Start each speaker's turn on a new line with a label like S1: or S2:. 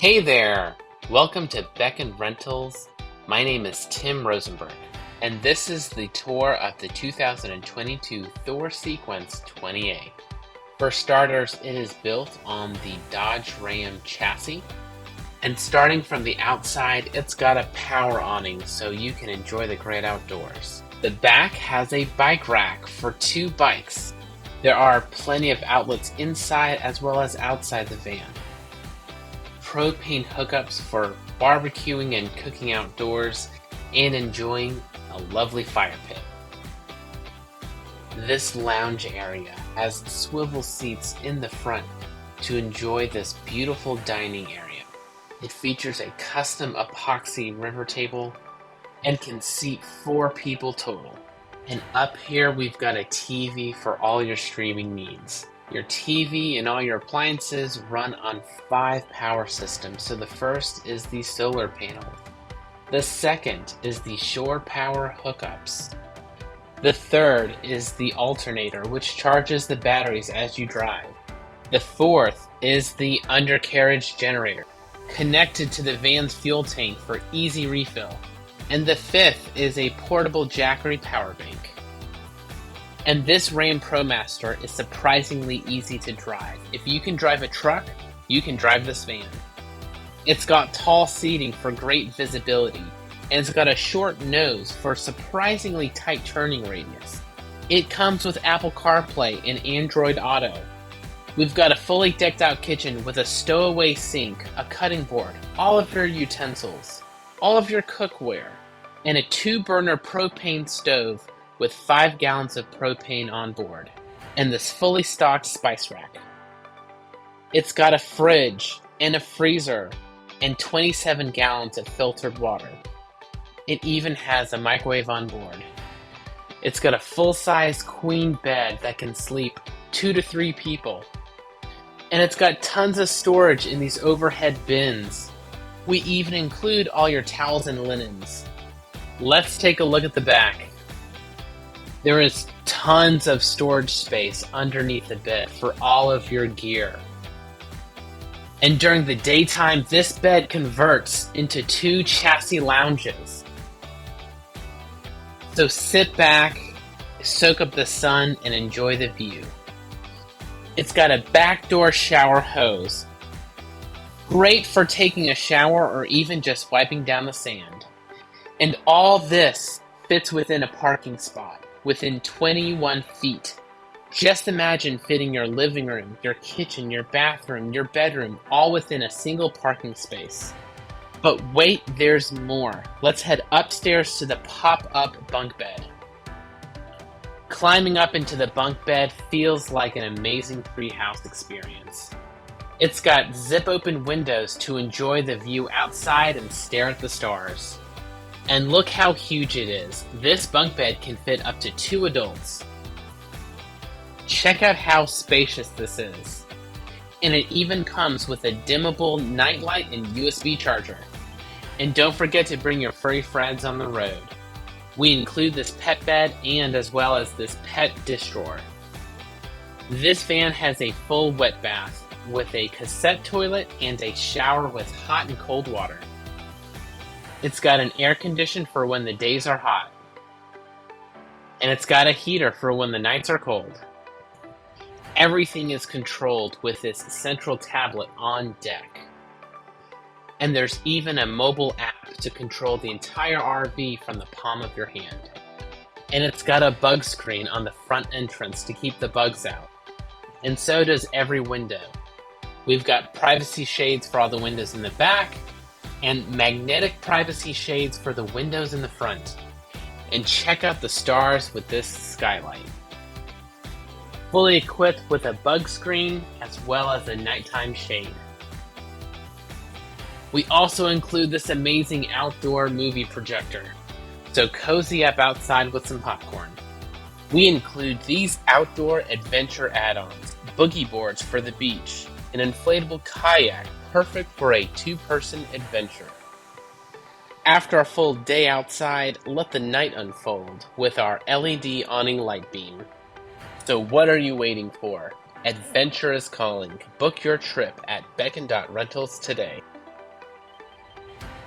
S1: Hey there! Welcome to Beckon Rentals. My name is Tim Rosenberg, and this is the tour of the 2022 Thor Sequence 20A. For starters, it is built on the Dodge Ram chassis, and starting from the outside, it's got a power awning so you can enjoy the great outdoors. The back has a bike rack for 2 bikes. There are plenty of outlets inside as well as outside the van. Propane hookups for barbecuing and cooking outdoors and enjoying a lovely fire pit. This lounge area has swivel seats in the front to enjoy this beautiful dining area. It features a custom epoxy river table and can seat 4 people total. And up here we've got a TV for all your streaming needs. Your TV and all your appliances run on 5 power systems. So the first is the solar panel. The second is the shore power hookups. The third is the alternator, which charges the batteries as you drive. The fourth is the undercarriage generator, connected to the van's fuel tank for easy refill. And the fifth is a portable Jackery power bank. And this Ram ProMaster is surprisingly easy to drive. If you can drive a truck, you can drive this van. It's got tall seating for great visibility, and it's got a short nose for surprisingly tight turning radius. It comes with Apple CarPlay and Android Auto. We've got a fully decked out kitchen with a stowaway sink, a cutting board, all of your utensils, all of your cookware, and a 2-burner propane stove with 5 gallons of propane on board, and this fully stocked spice rack. It's got a fridge and a freezer and 27 gallons of filtered water. It even has a microwave on board. It's got a full-size queen bed that can sleep 2 to 3 people. And it's got tons of storage in these overhead bins. We even include all your towels and linens. Let's take a look at the back. There is tons of storage space underneath the bed for all of your gear. And during the daytime, this bed converts into 2 chassis lounges. So sit back, soak up the sun, and enjoy the view. It's got a backdoor shower hose. Great for taking a shower or even just wiping down the sand. And all this fits within a parking spot, within 21 feet. Just imagine fitting your living room, your kitchen, your bathroom, your bedroom, all within a single parking space. But wait, there's more. Let's head upstairs to the pop-up bunk bed. Climbing up into the bunk bed feels like an amazing treehouse experience. It's got zip-open windows to enjoy the view outside and stare at the stars. And look how huge it is. This bunk bed can fit up to 2 adults. Check out how spacious this is. And it even comes with a dimmable nightlight and USB charger. And don't forget to bring your furry friends on the road. We include this pet bed and as well as this pet dish drawer. This van has a full wet bath with a cassette toilet and a shower with hot and cold water. It's got an air condition for when the days are hot. And it's got a heater for when the nights are cold. Everything is controlled with this central tablet on deck. And there's even a mobile app to control the entire RV from the palm of your hand. And it's got a bug screen on the front entrance to keep the bugs out. And so does every window. We've got privacy shades for all the windows in the back, and magnetic privacy shades for the windows in the front. And check out the stars with this skylight. Fully equipped with a bug screen as well as a nighttime shade. We also include this amazing outdoor movie projector, so cozy up outside with some popcorn. We include these outdoor adventure add-ons, boogie boards for the beach, an inflatable kayak perfect for a 2-person adventure. After a full day outside, let the night unfold with our LED awning light beam. So what are you waiting for? Adventure is calling. Book your trip at Beckon.Rentals today.